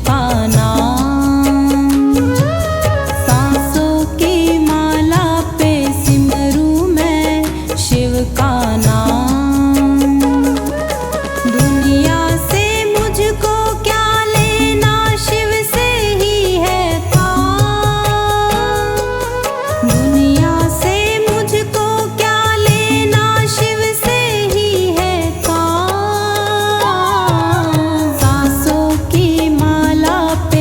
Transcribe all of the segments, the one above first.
का नाम। सांसों की माला पे सिमरू मैं शिव का नाम। दुनिया से मुझको क्या लेना, शिव से ही है काम। दुनिया से मुझको क्या लेना, शिव से ही है काम। सांसों की माला पे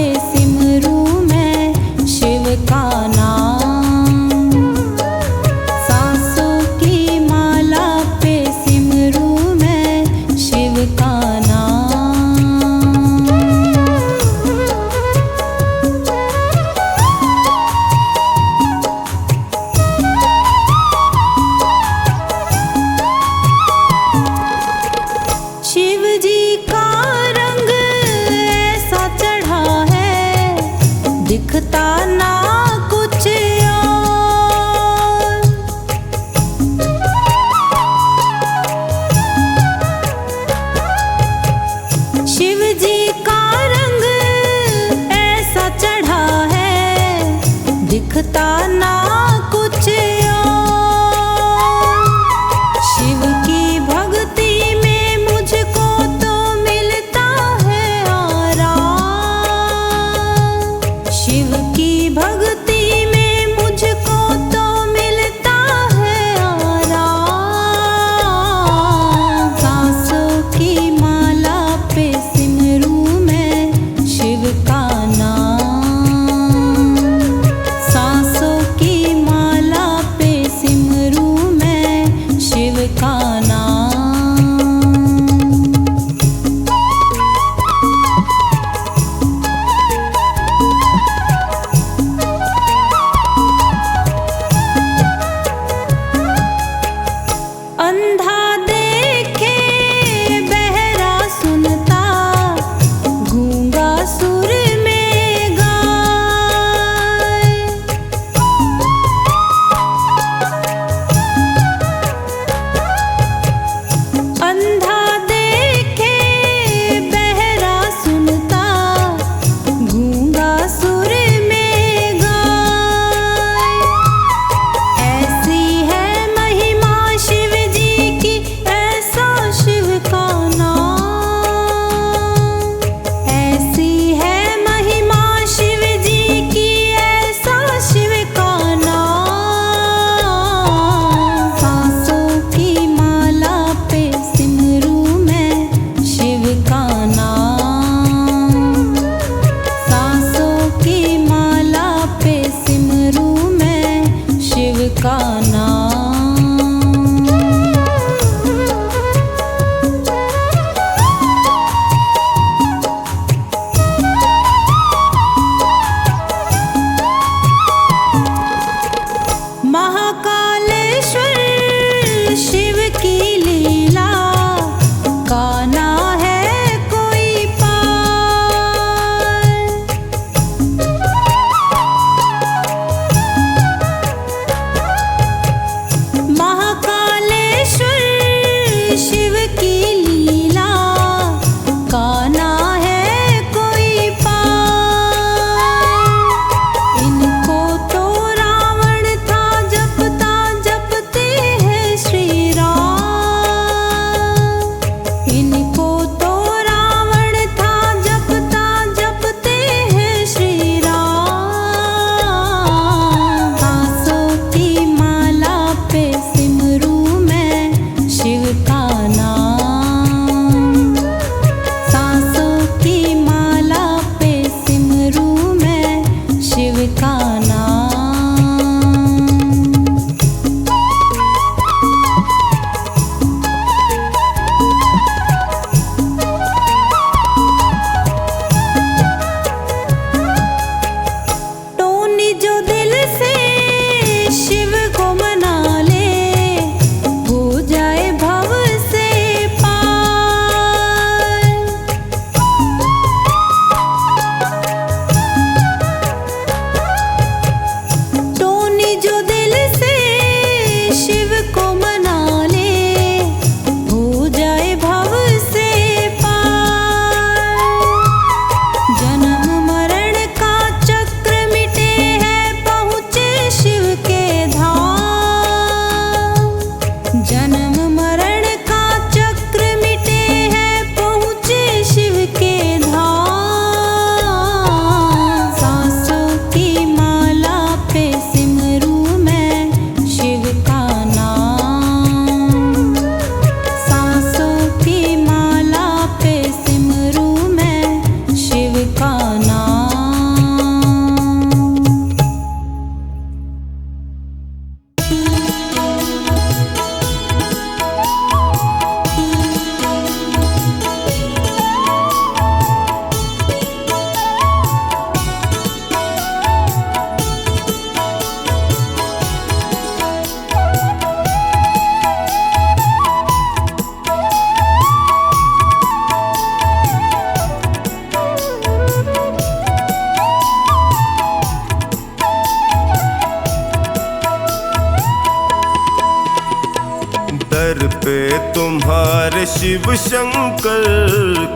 तुम्हारे शिव शंकर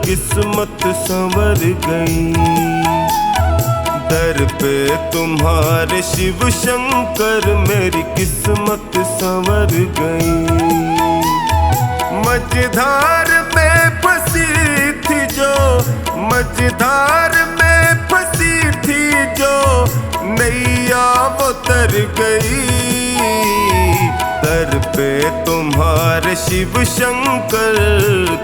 किस्मत संवर गई। दर पे तुम्हारे शिव शंकर मेरी किस्मत संवर गई। मझधार में फंसी थी जो, मझधार में फंसी थी जो नैया वो तर गई। दर पे तुम्हारे शिव शंकर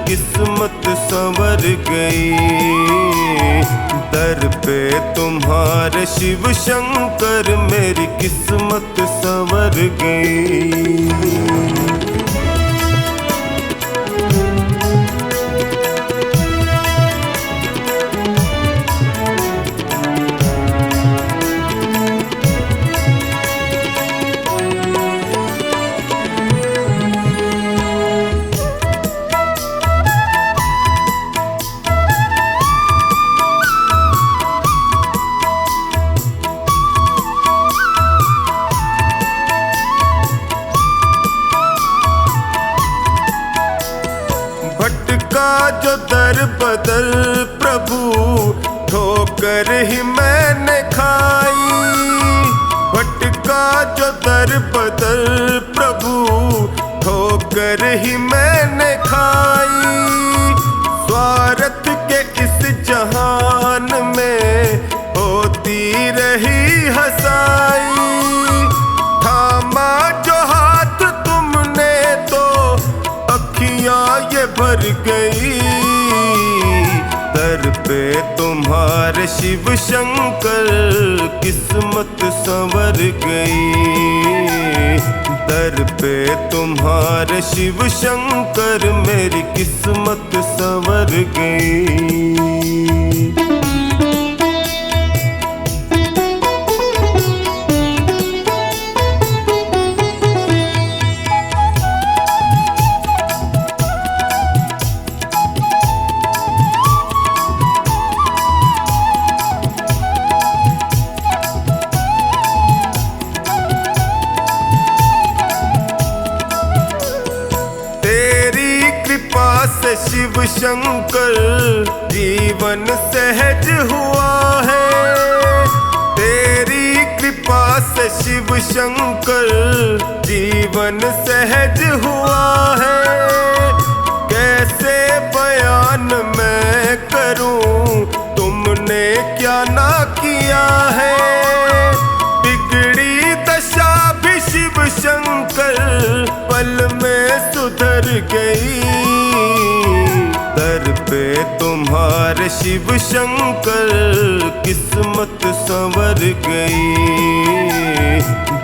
किस्मत संवर गई। दर पे तुम्हारे शिव शंकर मेरी किस्मत संवर गई। भटका जो दर बदर प्रभु ठोकर ही मैंने खाई। भटका जो दर बदर प्रभु ठोकर ही मैंने खाई। स्वार्थ के इस जहान में होती रही हंसाई। थामा जो हाथ तुमने तो अखियां ये भर गई। दर पे तुम्हारे शिव शंकर किस्मत संवर गई। दर पे तुम्हारे शिव शंकर मेरी किस्मत संवर गई। से शिव शंकर जीवन सहज हुआ है। तेरी कृपा से शिव शंकर जीवन सहज हुआ है। कैसे बयान मैं करूं तुमने क्या ना किया है। बिगड़ी दशा भी शिव शंकर पल में सुधर गई। दर पे तुम्हारे शिव शंकर किस्मत संवर गई।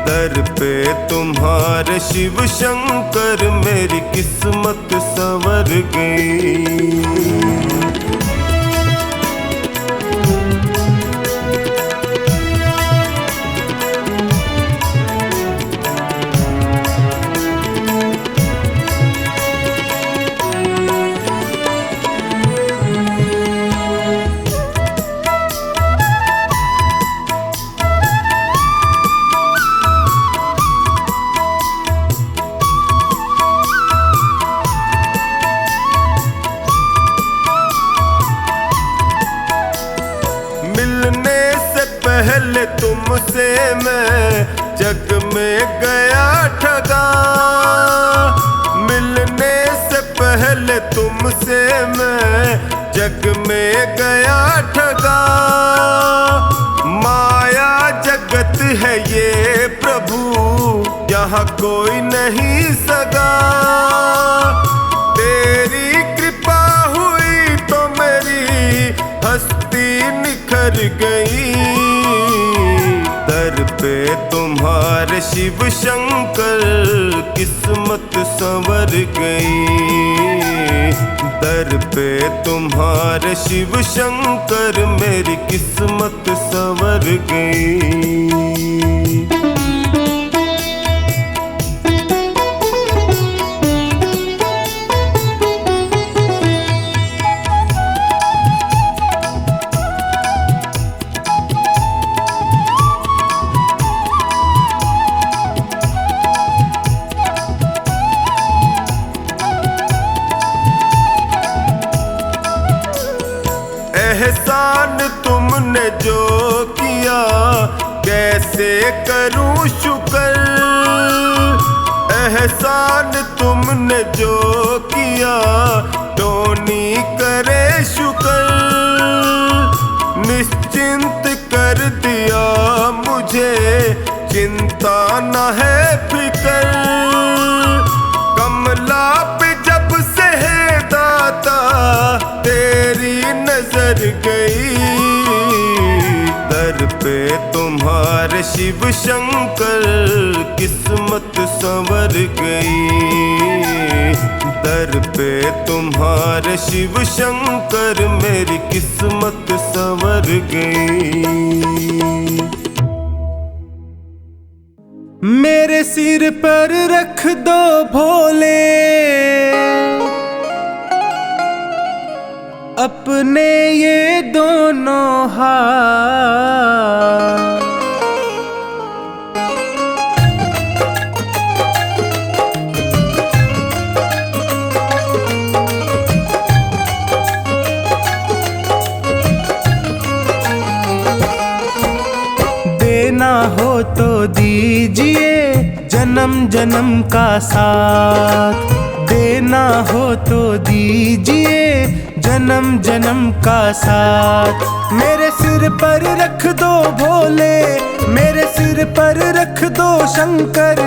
दर पे तुम्हारे शिव शंकर मेरी किस्मत संवर गई। मिलने से पहले तुमसे मैं जग में गया ठगा। मिलने से पहले तुमसे मैं जग में गया ठगा। माया जगत है ये प्रभु यहाँ कोई नहीं सगा। तेरी कृपा हुई तो मेरी हस्ती निखर गई। दर पे तुम्हारे शिव शंकर किस्मत संवर गई। दर पे तुम्हारे शिव शंकर मेरी किस्मत संवर गई। एहसान तुमने जो किया कैसे करूं शुक्र, एहसान तुमने जो किया टोनी करे शुक्र। निश्चिंत कर दिया मुझे, चिंता न है फिक्र। कमला पे जब से है दाता तेरी नजर गई, दर पे तुम्हारे शिव शंकर किस्मत संवर गई। दर पे तुम्हारे शिव शंकर मेरी किस्मत संवर गई। मेरे सिर पर रख दो भोले अपने ये दोनों हाथ, देना हो तो दीजिए जन्म जन्म का साथ, देना हो तो दीजिए जन्म जन्म का साथ। मेरे सिर पर रख दो भोले, मेरे सिर पर रख दो शंकर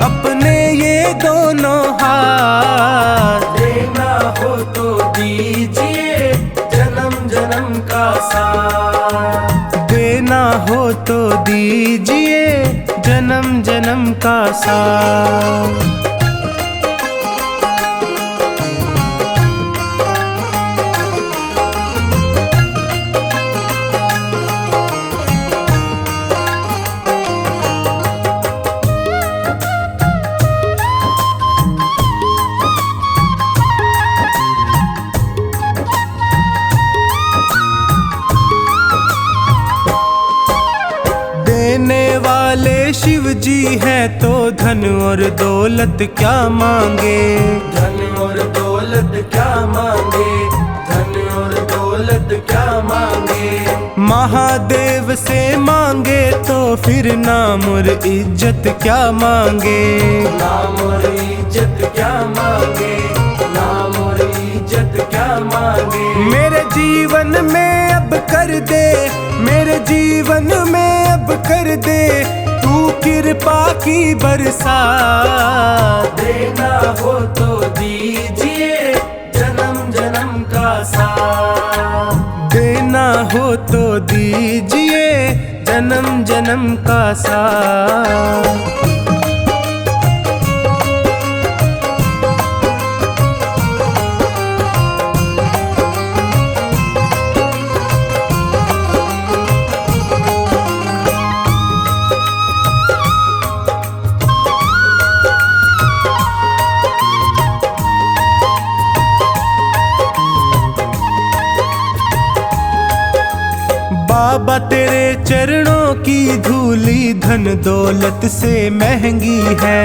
अपने ये दोनों हाथ, देना हो तो दीजिए जन्म जन्म का साथ, देना हो तो दीजिए जन्म जन्म का साथ। देने वाले शिव जी हैं तो धन और दौलत क्या मांगे, धन और दौलत क्या मांगे, धन और दौलत क्या मांगे। महादेव से मांगे तो फिर नाम और इज्जत क्या मांगे, नाम और इज्जत क्या मांगे, नाम और इज्जत क्या मांगे। मेरे जीवन में अब कर दे, मेरे जीवन में अब कर दे तू कृपा की बरसात, देना हो तो दीजिए जन्म जन्म का साथ, देना हो तो दीजिए जन्म जन्म का साथ। बाबा तेरे चरणों की धूली धन दौलत से महंगी है,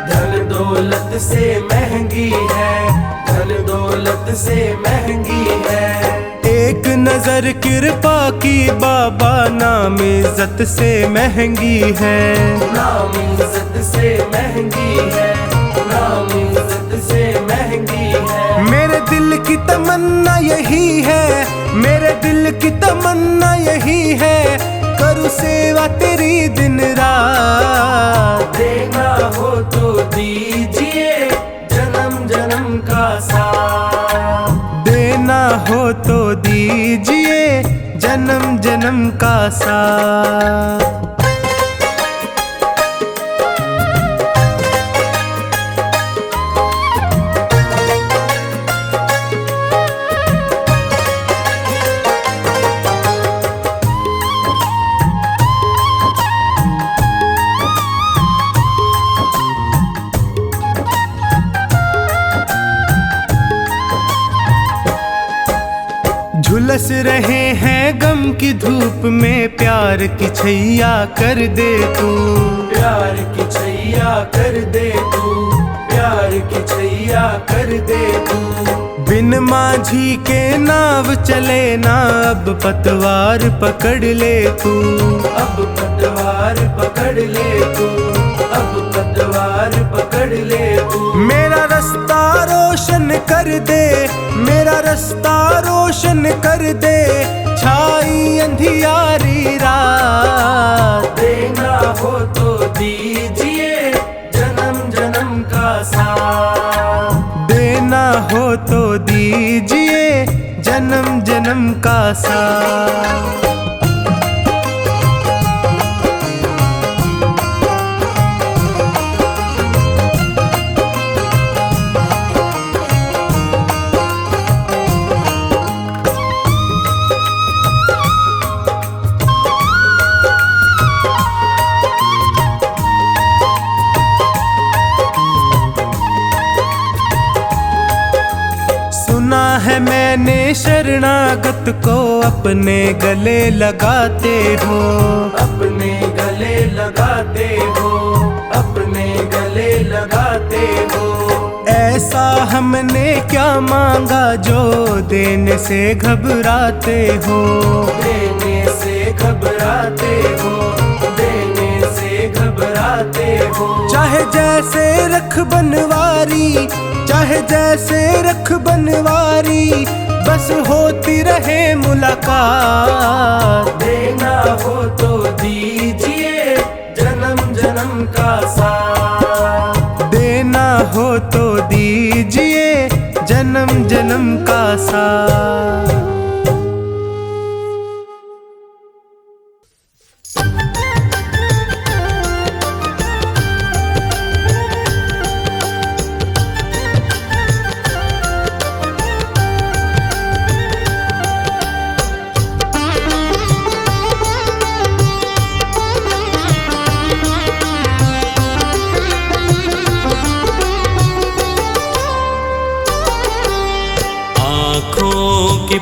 धन दौलत से महंगी है, धन दौलत से महंगी है। एक नजर कृपा की बाबा नाम इज्जत से महंगी है, नाम इज्जत से महंगी है, नाम इज्जत से महंगी है। मेरे दिल की तमन्ना यही है, मेरे दिल की तमन्ना यही है करूँ सेवा तेरी दिन रात, देना हो तो दीजिए जन्म जन्म का साथ, देना हो तो दीजिए जन्म जन्म का साथ। झुलस रहे हैं गम की धूप में प्यार की छैया कर दे तू, प्यार की छैया कर दे तू, प्यार की छैया कर दे तू। बिन माझी के नाव चले ना, अब पतवार पकड़ ले तू, अब पतवार पकड़ ले तू, अब पतवार पकड़ ले तू। मेरा रास्ता रोशन कर दे, मेरा रास्ता रोशन कर दे, छाई अंधियारी रात। देना हो तो दीजिए जन्म जन्म का साथ, देना हो तो दीजिए जन्म जन्म का साथ। सुना है मैंने शरणागत को अपने गले लगाते हो, अपने गले लगाते हो, अपने गले लगाते हो। ऐसा हमने क्या मांगा जो देने से घबराते हो, देने से घबराते हो, देने से घबराते हो। चाहे जैसे रख बनवारी, चाहे जैसे रख बनवारी, बस होती रहे मुलाकात। देना हो तो दीजिए जन्म जन्म का साथ, देना हो तो दीजिए जन्म जन्म का साथ।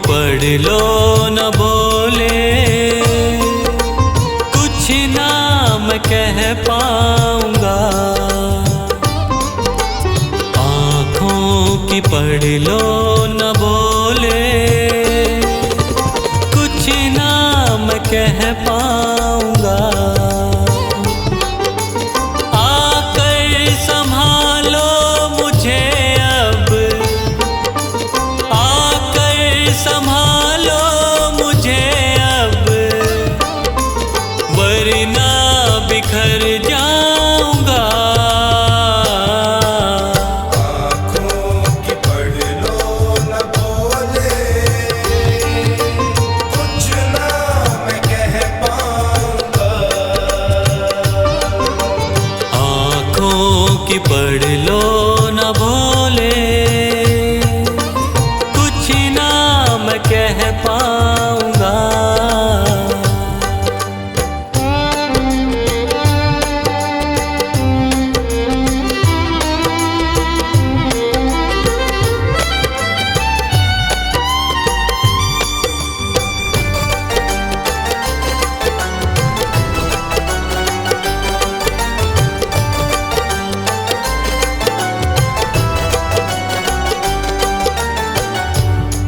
पढ़ लो न बोले, कुछ ना मैं कह पाऊंगा। आँखों की पढ़ लो न बोले, कुछ ना मैं कह पाऊंगा। आकर संभालो मुझे अब, संभालो मुझे अब, वरना बिखर जाऊंगा। आँखों की पढ़ लो न बोले, कुछ ना मैं कह पाऊंगा। आँखों की पढ़ लो न बोले, कह पाऊंगा।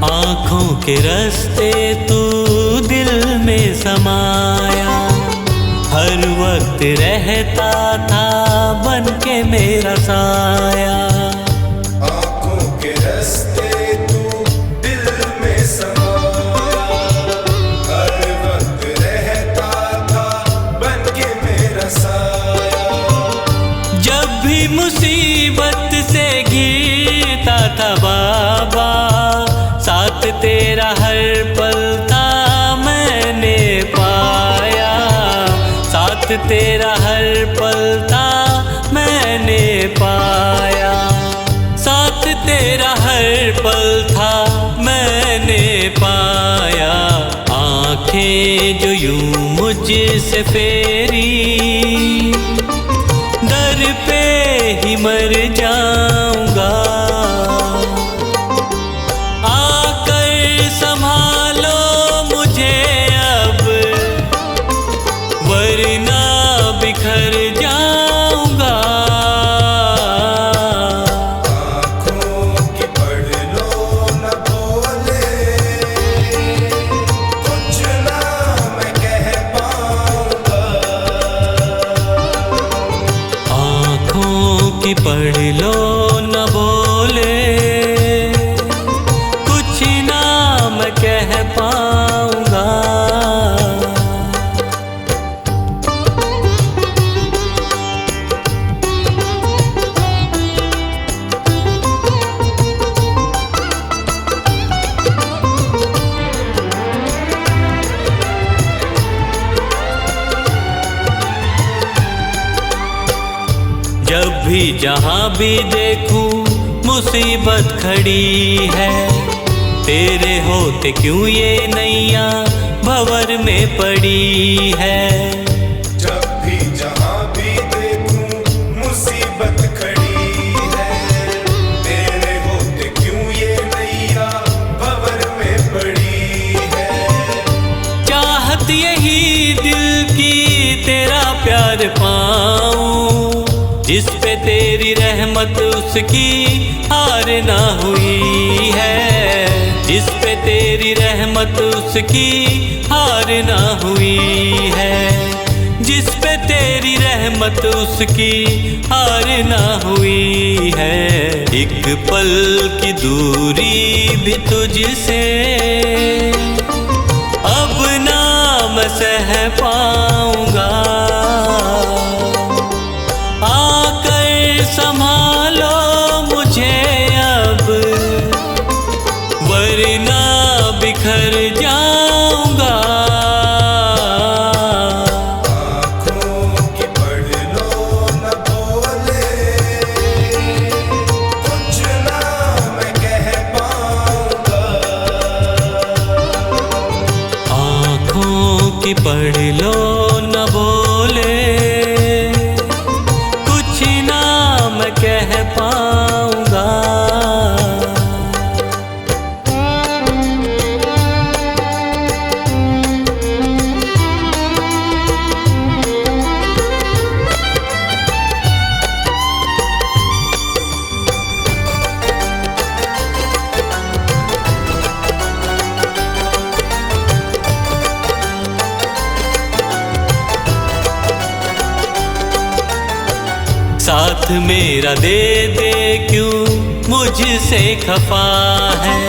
आँखों के रास्ते तू दिल में समाया, हर वक्त रहता था बन के मेरा साया। आँखों के रास्ते तू दिल में समाया, हर वक्त रहता था बन के मेरा साया। जब भी मुसीबत से घिरता था बाबा, साथ तेरा हर पल था मैंने पाया। साथ तेरा हर पल था मैंने पाया। साथ तेरा हर पल था मैंने पाया। आँखें जो यूं मुझसे फेरी, दर पे ही मर जाऊंगा। संभालो मुझे अब, वरना बिखर जाऊंगा। आँखों की पढ़ लो भी जहाँ भी देखूं मुसीबत खड़ी है। तेरे होते क्यों ये नैया भंवर में पड़ी है। जब भी जहाँ भी देखूं मुसीबत खड़ी है। तेरे होते क्यों ये नैया भंवर में पड़ी है। चाहत यही दिल की तेरा प्यार पाऊं, जिस पे तेरी रहमत उसकी हार ना हुई है। जिस पे तेरी रहमत उसकी हार ना हुई है। जिस पे तेरी रहमत उसकी हार ना हुई है। एक पल की दूरी भी तुझसे अब ना मैं सह पाऊंगा। आकर संभालो मुझे अब, वरना बिखर जाऊंगा। आँखों की पढ़ लो न बोले, कुछ ना मैं कह पाऊंगा। आँखों की पढ़ लो न बोले, कुछ ना मैं कह पाऊंगा। साथ मेरा दे दे क्यों मुझसे खफा है।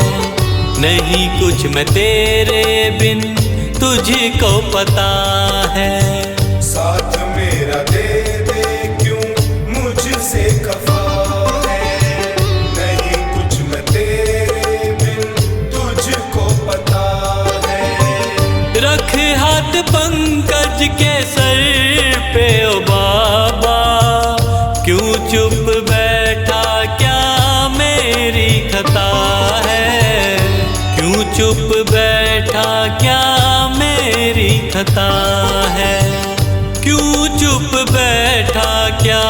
नहीं कुछ मैं तेरे बिन तुझको पता है। साथ मेरा दे दे क्यों मुझसे खफा है। नहीं कुछ मैं तेरे बिन तुझको पता है। रख हाथ पंकज के सर पे ओ बाबा, क्यों चुप बैठा क्या मेरी खता है। क्यों चुप बैठा क्या मेरी खता है। क्यों चुप बैठा क्या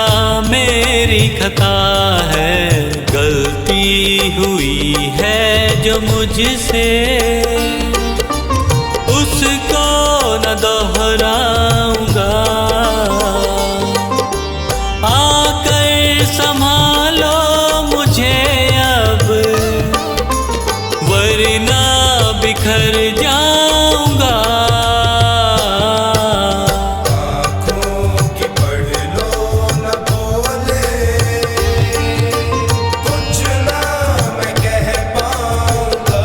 मेरी खता है। गलती हुई है जो मुझसे उसको न दोहराऊंगा। आकर संभालो मुझे अब, वरना बिखर जाऊंगा। आँखों की पढ़ लो न बोले, कुछ ना मैं कह पाऊंगा।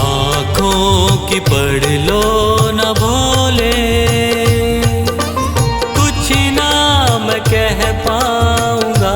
आँखों की पढ़ लो न भोले, कुछ ना मैं कह पाऊंगा।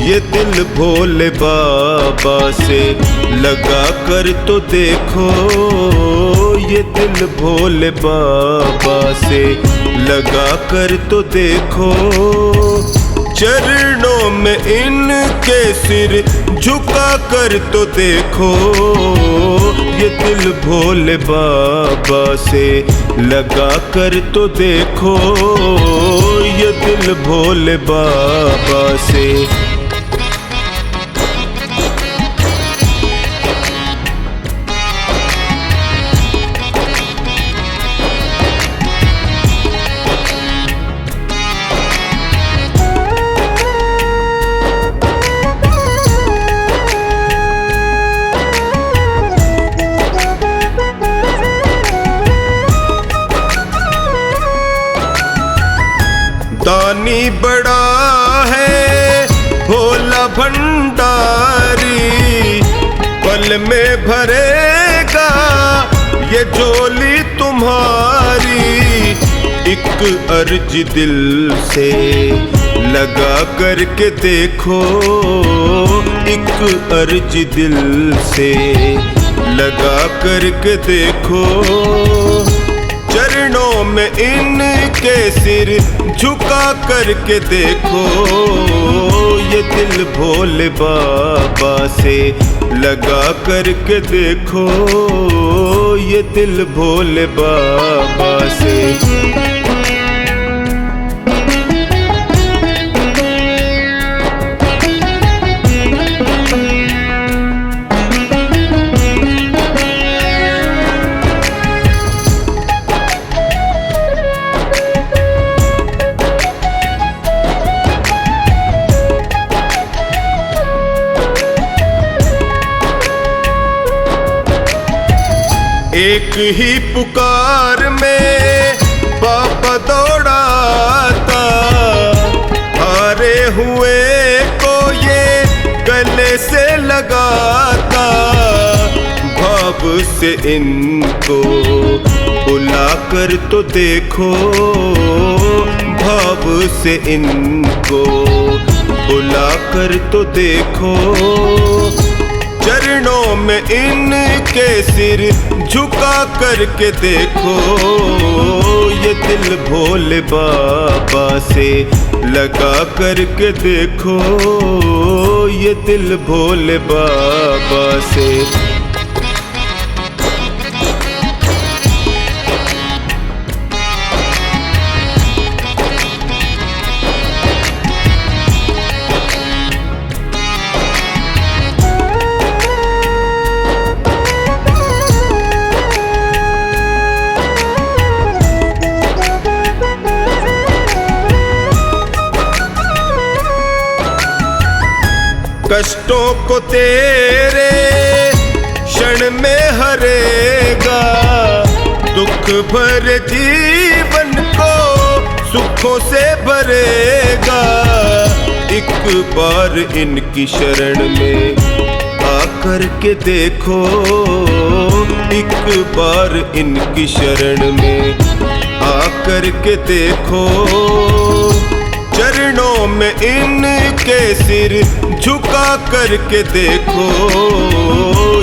ये दिल भोले बाबा से लगा कर तो देखो, ये दिल भोले बाबा से लगा कर तो देखो। चरणों में इनके सिर झुका कर तो देखो, ये दिल भोले बाबा से लगा कर तो देखो, ये दिल भोले बाबा से। दानी बड़ा है भोला भंडारी, पल में भरेगा ये झोली तुम्हारी। एक अर्ज दिल से लगा करके देखो, एक अर्ज दिल से लगा करके देखो। चरणों में इनके सिर झुका करके देखो, ये दिल भोले बाबा से लगा करके देखो, ये दिल भोले बाबा से। एक ही पुकार में बाबा दौड़ाता, हारे हुए को ये गले से लगाता। भाव से इनको बुला कर तो देखो, भाव से इनको बुला कर तो देखो। चरणों में इनके सिर झुका करके देखो, ये दिल भोले बाबा से लगा करके देखो, ये दिल भोले बाबा से। कष्टों को तेरे क्षण में हरेगा, दुख भरे जीवन को सुखों से भरेगा। एक बार इनकी शरण में आकर के देखो, एक बार इनकी शरण में आकर के देखो। चरणों में इनके सिर झुका करके देखो,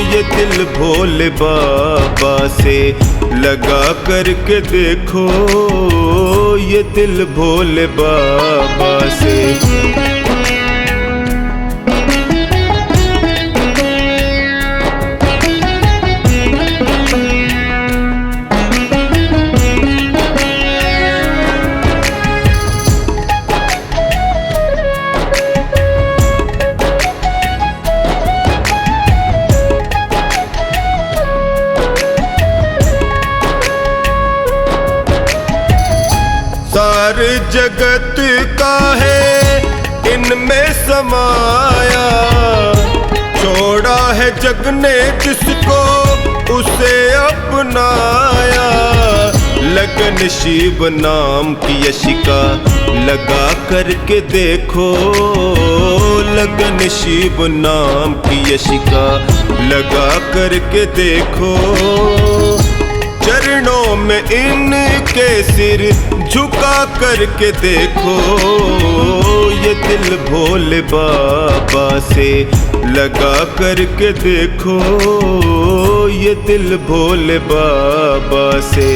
ये दिल भोले बाबा से लगा करके देखो, ये दिल भोले बाबा से। सार जगत का है इनमें समाया, छोड़ा है जग ने जिसको उसे अपनाया। लगन शिव नाम की यशिका लगा करके देखो, लगन शिव नाम की यशिका लगा करके देखो। चरण चरणों में इनके सिर झुका करके देखो, ये दिल भोले बाबा से लगा करके देखो, ये दिल भोले बाबा से।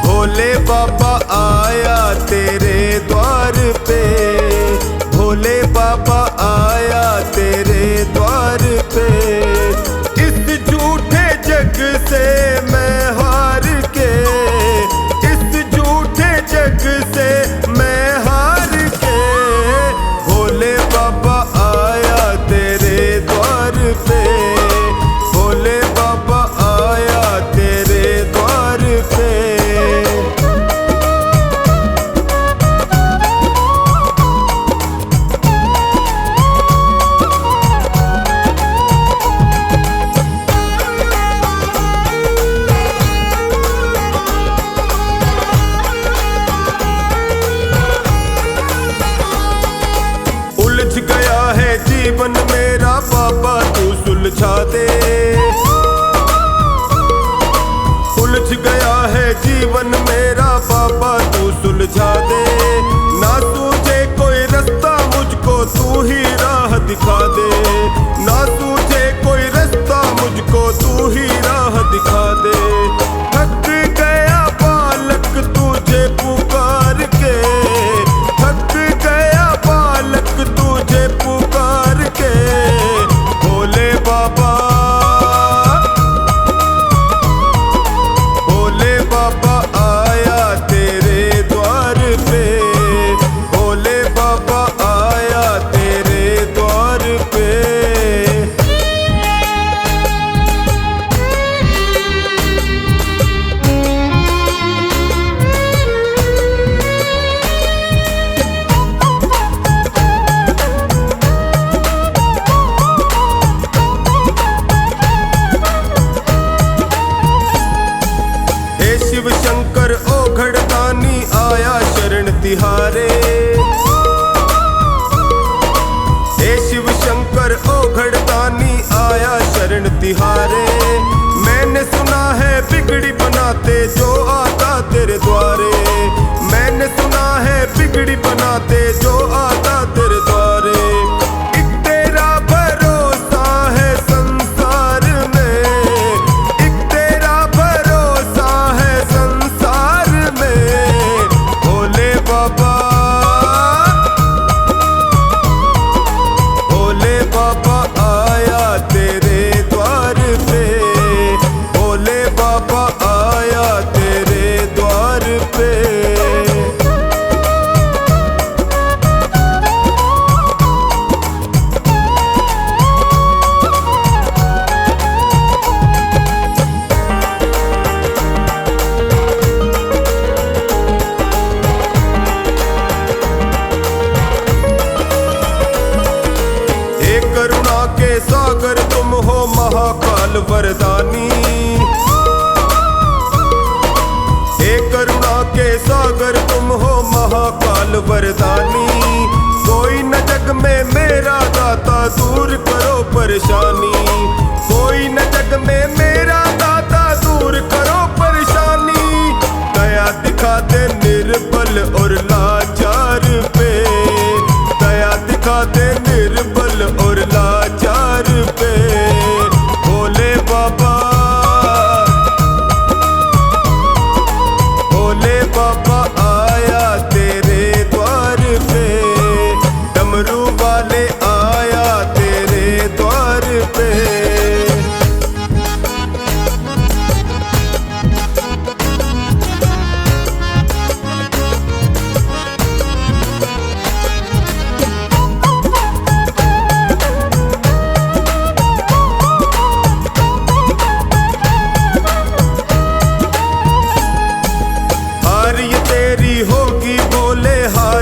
भोले बाबा आया तेरे द्वार पे, भोले बाबा आया तेरे द्वार पे। इस झूठे जग से मैं हार के, इस झूठे जग से मैं हार के, भोले बाबा आया तेरे द्वार पे, भोले बाबा आया तेरे द्वार पे। उलझ गया है जीवन मेरा बाबा तू सुलझा दे, उलझ गया है जीवन मेरा बाबा तू सुलझा दे। ना सूझे कोई रास्ता मुझको तू ही राह दिखा दे, ना सूझे कोई रास्ता मुझको तू ही राह दिखा दे। थक गया बालक तुझे पुकार के, थक गया बालक तुझे पुकार के, भोले बाबा, भोले बाबा आया तेरे द्वार पे, भोले बाबा आया तेरे द्वार पे। हे शिव शंकर ओ घड़दानी आया शरण तिहारे, हे शिव शंकर ओ घड़दानी आया शरण तिहारे। मैंने सुना है बिगड़ी बनाते जो आता तेरे द्वारे, मैंने सुना है बिगड़ी बनाते जो आता तेरे द्वारे। एक तेरा भरोसा है संसार में, एक तेरा भरोसा है संसार में, भोले बाबा, भोले बाबा आया तेरे द्वार पे, भोले बाबा आया तेरे द्वार पे। हे करुणा के सागर तुम हो महाकाल वरदानी, हे करुणा के सागर तुम हो महाकाल वरदानी। कोई न जग में मेरा दाता दूर करो परेशानी, कोई न जग में मेरा दाता दूर करो परेशानी। दया दिखा दे निर्बल और लाचार पे, दया दिखा दे निर्बल और लाचार पे, भोले बाबा, भोले बाबा आया तेरे द्वार पे, डमरू वाले आया तेरे द्वार पे।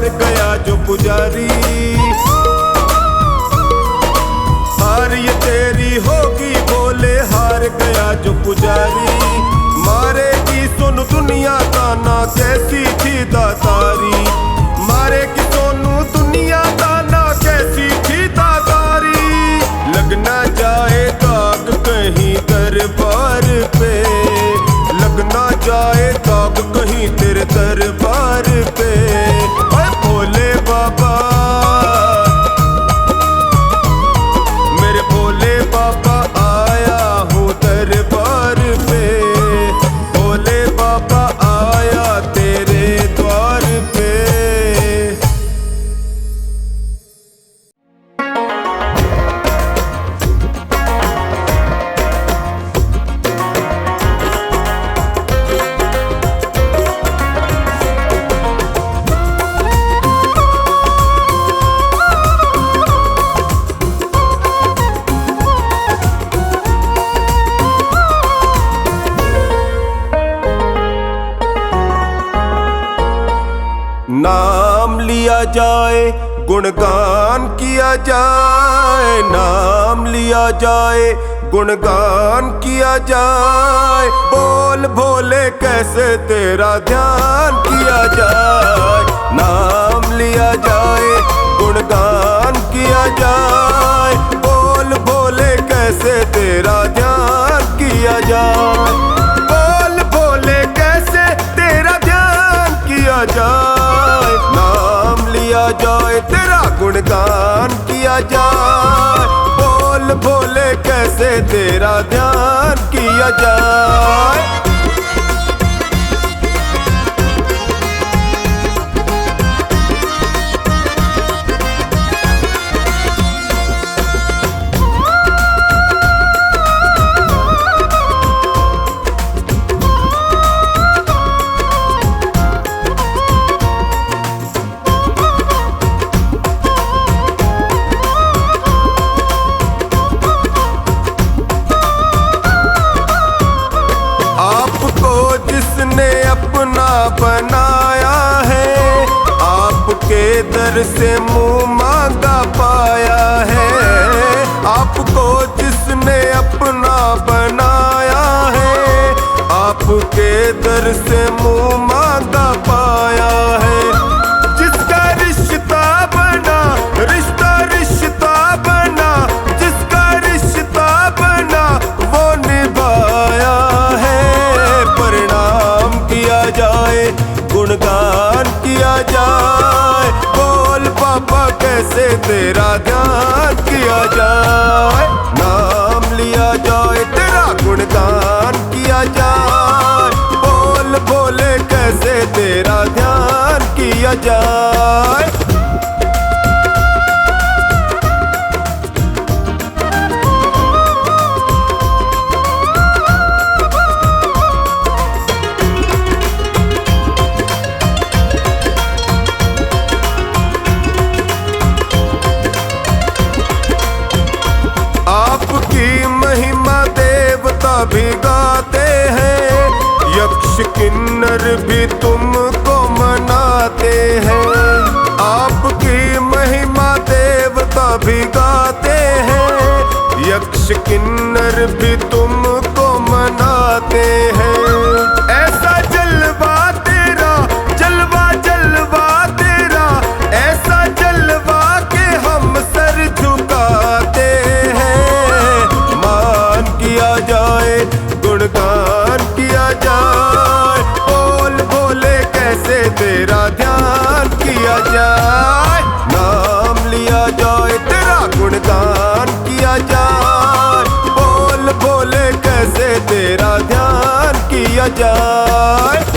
हार गया जो पुजारी, हार ये तेरी होगी भोले, हार गया जो पुजारी। मारेगी सुन दुनिया ताना, कैसी थी दातारी, मारेगी सोनू दुनिया ताना, कैसी थी दातारी। लग ना जाए दाग कहीं दरबार पे, लग ना जाए दाग कहीं तेरे दरबार पे। ओए भोले बाबा, मेरे भोले बाबा आया हूँ दरबार पे, भोले बाबा आया तेरे द्वार पे। नाम लिया जाए गुणगान किया जाए, नाम लिया जाए गुणगान किया जाए। बोल भोले कैसे तेरा ध्यान किया जाए, नाम लिया जाए गुणगान किया जाए। बोल भोले कैसे तेरा ध्यान किया जाए, बोल भोले कैसे तेरा ध्यान किया जाए। नाम लिया जाए तेरा गुणगान किया जाए, बोल भोले कैसे तेरा ध्यान किया जाए। बनाया है आपके दर से मुंह मांगा पाया है, आपको जिसने अपना बनाया है आपके दर से मुंह मांगा पाया है। जिसका रिश्ता बना, रिश्ता रिश्ता बना, जिसका रिश्ता बना वो निभाया है। प्रणाम किया जाए गुणगान किया जाए, बोल बाबा कैसे तेरा ध्यान किया जाए। नाम लिया जाए तेरा गुणगान किया जाए, बोल भोले कैसे तेरा ध्यान किया जाए। भी गाते हैं, यक्ष किन्नर भी तुमको मनाते हैं। आपकी महिमा देवता भी गाते हैं, यक्ष किन्नर भी तुमको मनाते हैं। ऐसा जलवा तेरा, जलवा जलवा तेरा, ऐसा जलवा के हम सर झुकाते हैं। मान किया जाए गुणगान किया जाए, बोल भोले कैसे तेरा ध्यान किया जाए। नाम लिया जाए तेरा गुणगान किया जाए, बोल भोले कैसे तेरा ध्यान किया जाए।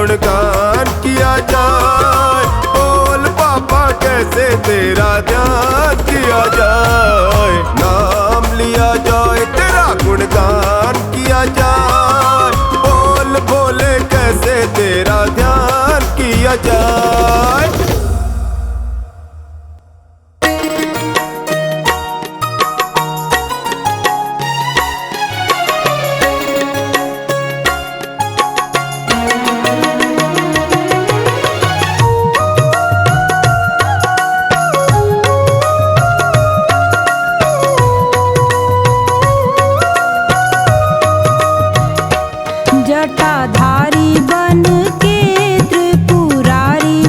गुणगान किया जाए, बोल बाबा कैसे तेरा ध्यान किया जाए। नाम लिया जाए तेरा गुणगान किया जाए, बोल भोले कैसे तेरा ध्यान किया जाए। जटाधारी बन के त्रिपुरारी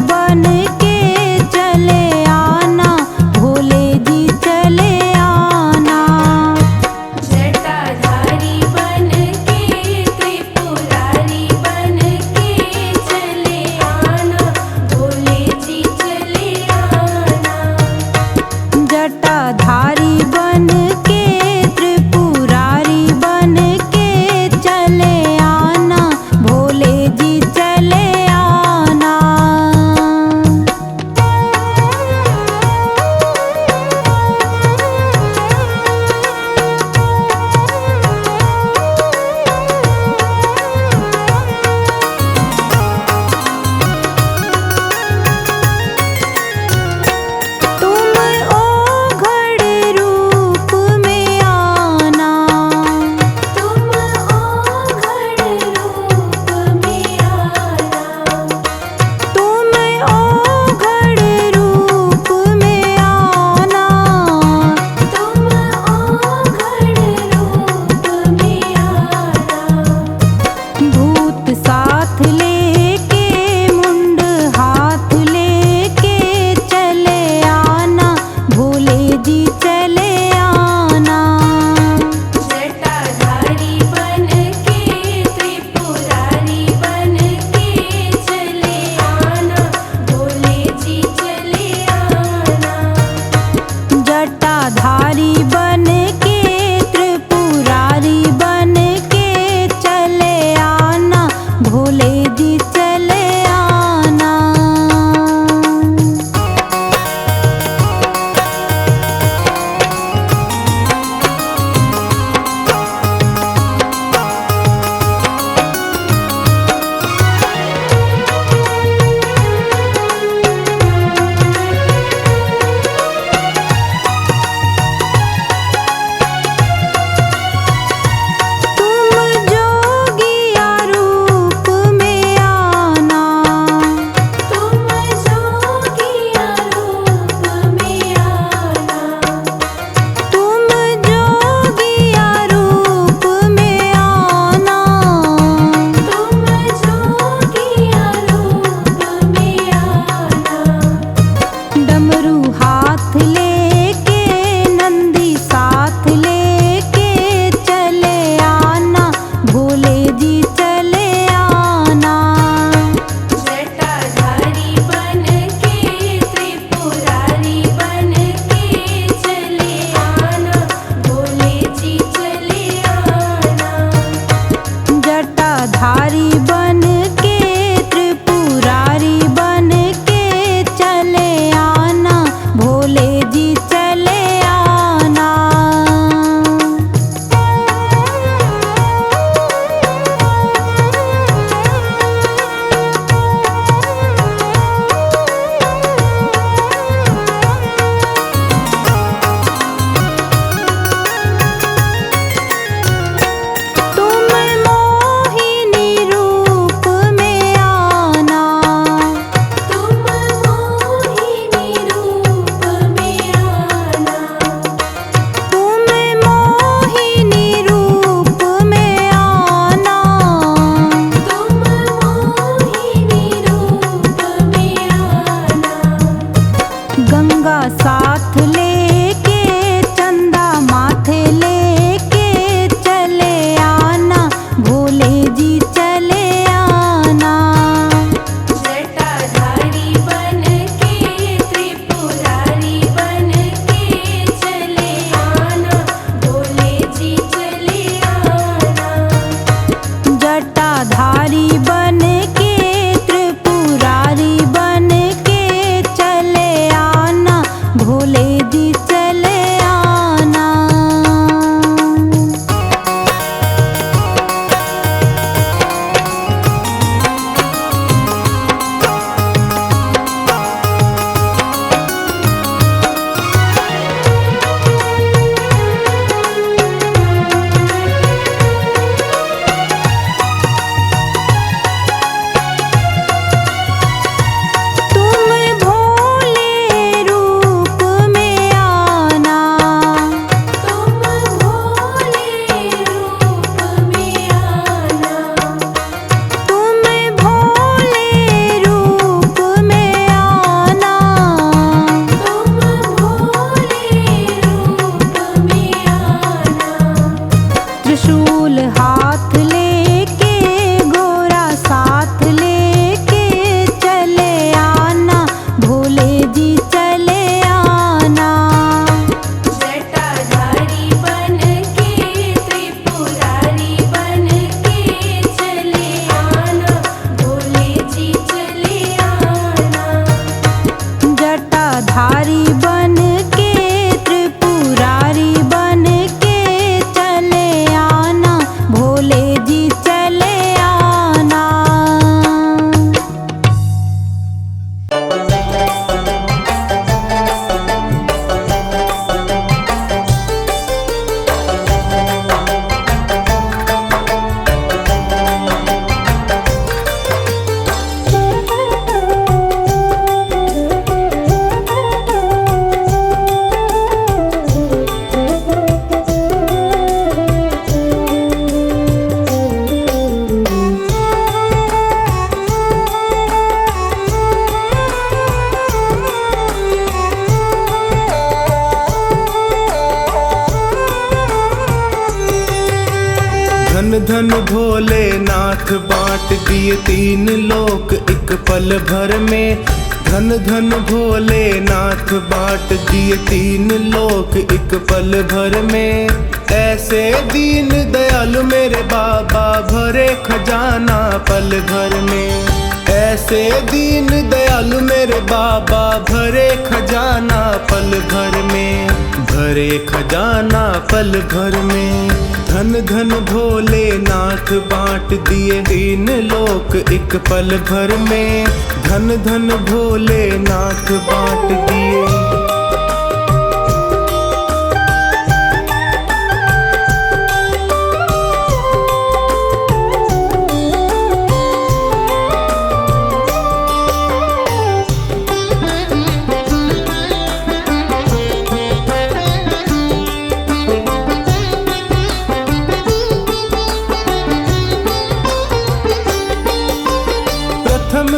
भोलेनाथ बांट दिए 3 लोक एक पल भर में। धन धन भोलेनाथ बांट दिए 3 लोक एक पल भर में। ऐसे दीन दयालु मेरे बाबा भरे खजाना पल भर में। ऐसे दीन दयालु मेरे बाबा भरे खजाना पल भर में। भरे खजाना पल भर में। धन धन भोलेनाथ बांट दिए 3 लोक एक पल भर में। धन धन भोलेनाथ बांट दिए।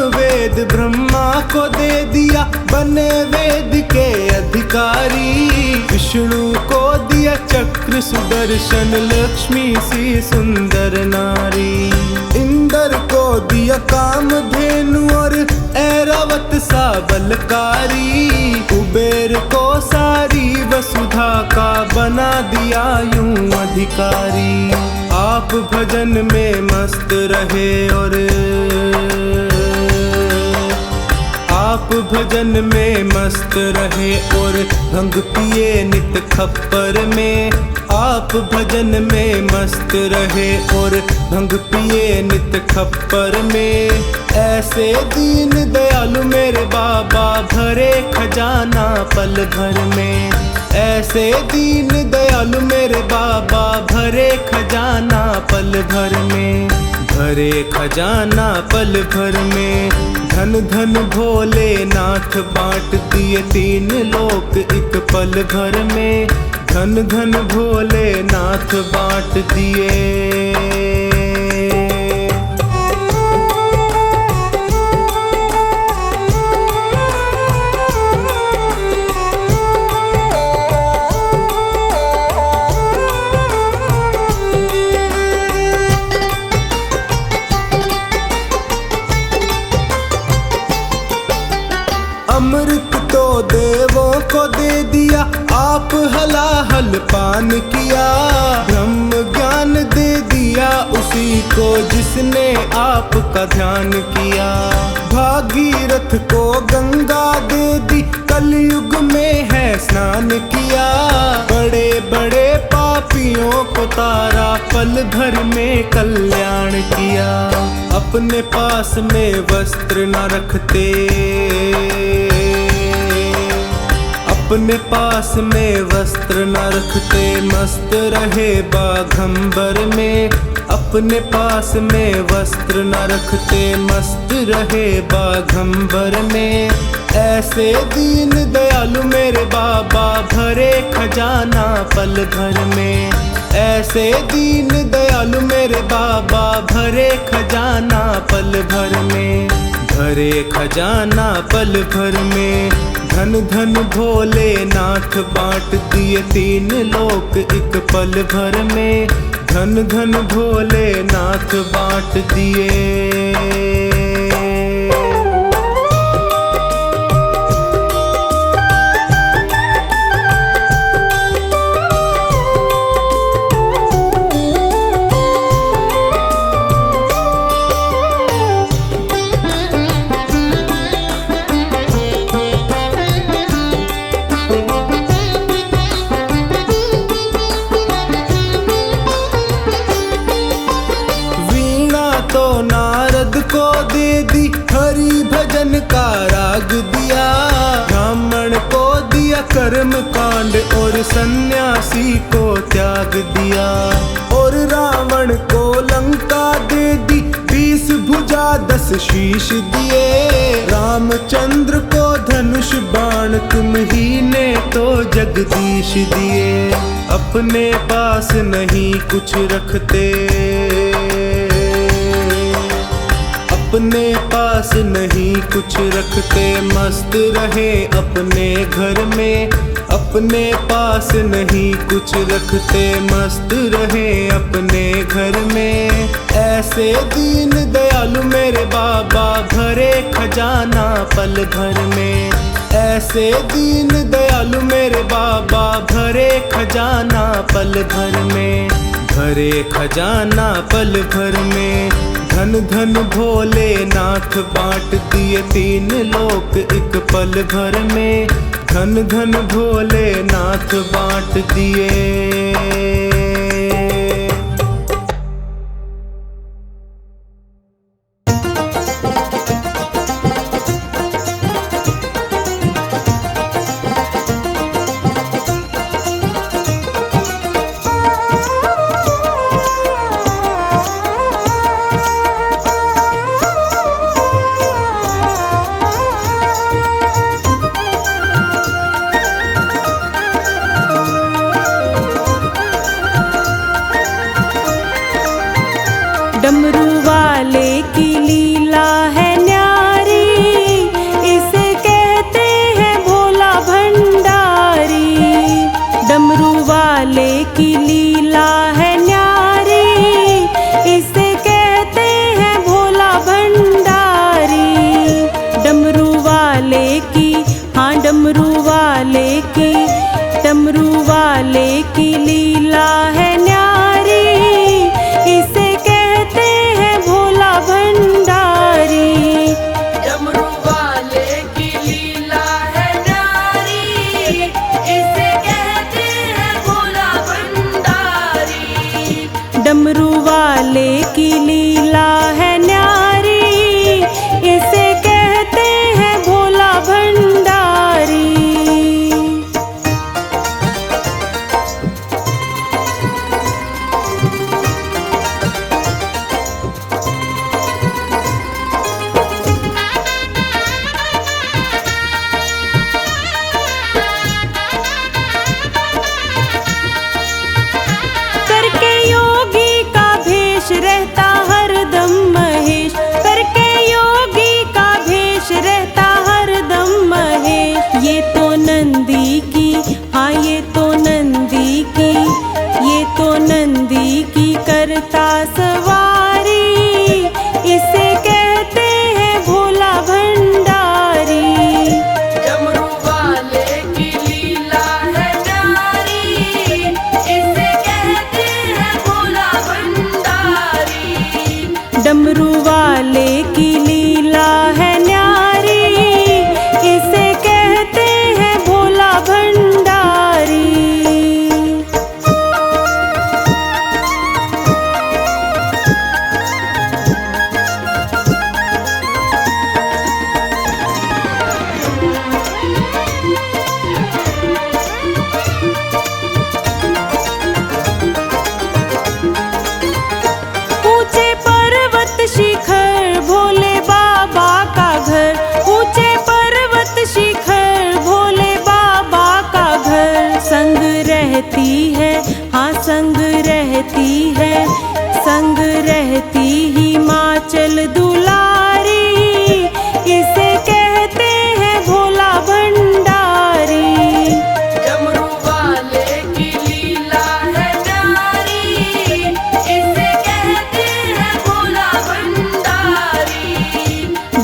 वेद ब्रह्मा को दे दिया बने वेद के अधिकारी। विष्णु को दिया चक्र सुदर्शन लक्ष्मी सी सुंदर नारी। इंद्र को दिया कामधेनु और ऐरावत सा बलकारी। कुबेर को सारी वसुधा का बना दिया यूं अधिकारी। आप भजन में मस्त रहे और आप भजन में मस्त रहे और भंग पिए नित खप्पर में। आप भजन में मस्त रहे और भंग पिए नित खप्पर में। ऐसे दीन दयालु मेरे बाबा भरे खजाना पल भर में। ऐसे दीन दयालु मेरे बाबा भरे खजाना पल भर में। भरे खजाना पल भर में। धन धन भोलेनाथ बांट दिए 3 लोक एक पल भर में। धन धन भोलेनाथ बांट दिए। अमृत तो देवों को दे दिया आप हलाहल पान किया। ब्रह्म ज्ञान दे दिया उसी को जिसने आपका ध्यान किया। भागीरथ को गंगा दे दी कलयुग में है स्नान किया। बड़े बड़े पापियों को तारा पल भर में कल्याण किया। अपने पास में वस्त्र न रखते अपने पास में वस्त्र न रखते मस्त रहे बाघंबर में। अपने पास में वस्त्र न रखते मस्त रहे बाघंबर में। ऐसे दीन दयालु मेरे बाबा भरे खजाना पल भर में। ऐसे दीन दयालु मेरे बाबा भरे खजाना पल भर में। भरे खजाना पल भर में। धन धन भोलेनाथ बांट दिए 3 लोक एक पल भर में। धन धन भोलेनाथ बांट दिए। को दे दी हरि भजन का राग दिया। ब्राह्मण को दिया कर्म कांड और सन्यासी को त्याग दिया। और रावण को लंका दे दी 20 भुजा 10 शीश दिए। रामचंद्र को धनुष बाण तुम ही ने तो जगदीश दिए। अपने पास नहीं कुछ रखते अपने पास नहीं कुछ रखते मस्त रहे अपने घर में। अपने पास नहीं कुछ रखते, मस्त रहे अपने घर में। ऐसे दीन दयालु मेरे बाबा, भरे खजाना पल भर में। ऐसे दीन दयालु मेरे बाबा, भरे खजाना पल भर में। भरे खजाना पल भर में। धन धन भोलेनाथ बांट दिए तीन लोक एक पल भर में। धन धन भोलेनाथ बांट दिए। डमरू वाले की लीला है न्यारी, इसे कहते हैं भोला भंडारी। डमरू वाले की लीला है न्यारी, इसे कहते हैं भोला भंडारी। डमरू वाले की, हाँ डमरू वाले की, डमरू वाले की लीला है न्यारी, इसे भोला भंडारी। डमरू वाले की लीला है न्यारी, इसे कहते हैं भोला भंडारी। डमरू वाले की लीला है न्यारी, इसे कहते हैं भोला भंडारी। करके योगी का भेष रहता हरदम महेश, करके योगी का भेष रहता हरदम महेश। ये तो नंदी की, हाँ ये तो नंदी की, ये तो नंदी की करता सवारी, इसे कहते हैं भोला भंडारी। डमरू वाले की लीला है न्यारी, इसे कहते हैं भोला भंडारी। डमरू वाले की लीला है न्यारी, इसे कहते हैं भोला भंडारी। ऊंचे पर्वत शिखर भोले बाबा का घर, ऊंचे पर्वत शिखर भोले बाबा का घर। संग रहती है, हाँ संग रहती है, संग रहती हिमाचल दुलारी, इसे कहते हैं भोला भंडारी। डमरू वाले की लीला है न्यारी, इसे कहते हैं भोला भंडारी।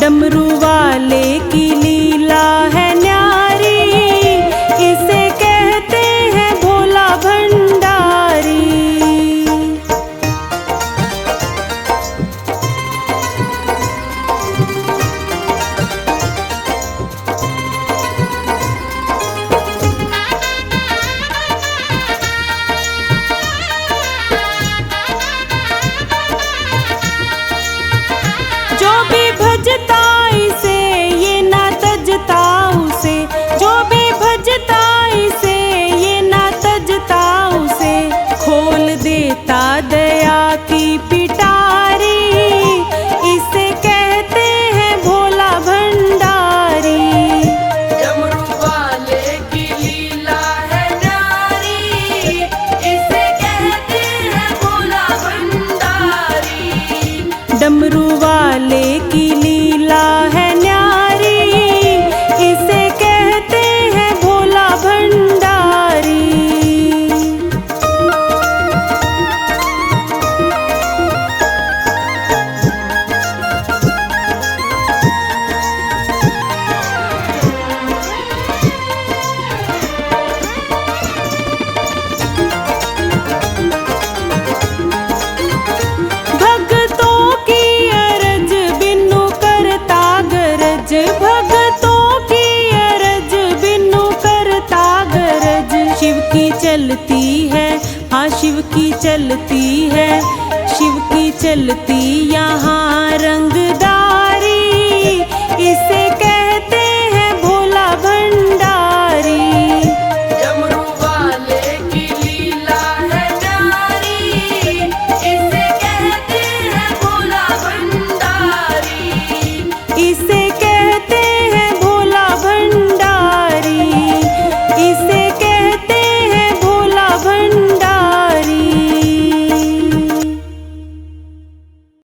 डमरू वाले की लीला है न्यारी, इसे कहते हैं भोला भंडारी। जो भी भजता इसे ये ना तजता उसे, जो भी भजता इसे ये ना तजता उसे। खोल देता दया की पिटारी, इसे कहते हैं भोला भंडारी। डमरू वाले की लीला है न्यारी, इसे कहते हैं भोला भंडारी। डमरू वाले की लीला है न्यारी, इसे कहते हैं भोला भंडारी। सूरज भगतों की अरज बिनु करता गरज। शिव की चलती है, हाँ शिव की चलती है, शिव की चलती यहाँ